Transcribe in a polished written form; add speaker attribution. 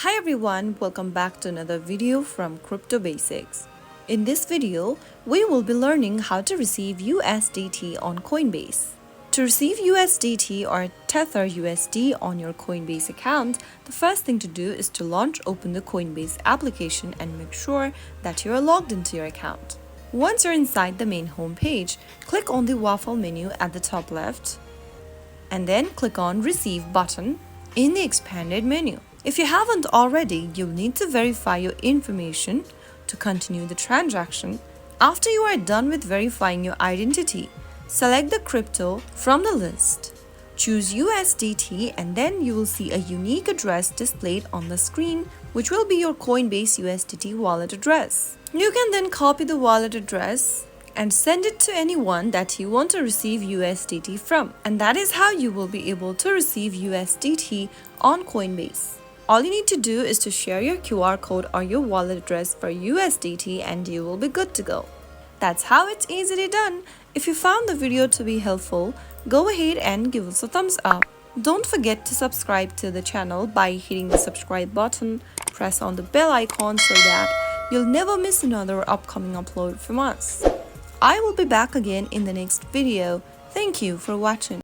Speaker 1: Hi everyone, welcome back to another video from Crypto Basics. In this video, we will be learning how to receive USDT on Coinbase. To receive USDT or Tether USD on your Coinbase account, the first thing to do is to open the Coinbase application and make sure that you are logged into your account. Once you're inside the main home page, click on the waffle menu at the top left and then click on Receive button in the expanded menu. If you haven't already, you'll need to verify your information to continue the transaction. After you are done with verifying your identity, select the crypto from the list. Choose USDT and then you will see a unique address displayed on the screen, which will be your Coinbase USDT wallet address. You can then copy the wallet address and send it to anyone that you want to receive USDT from. And that is how you will be able to receive USDT on Coinbase. All you need to do is to share your QR code or your wallet address for USDT and you will be good to go. That's how it's easily done. If you found the video to be helpful, go ahead and give us a thumbs up. Don't forget to subscribe to the channel by hitting the subscribe button. Press on the bell icon so that you'll never miss another upcoming upload from us. I will be back again in the next video. Thank you for watching.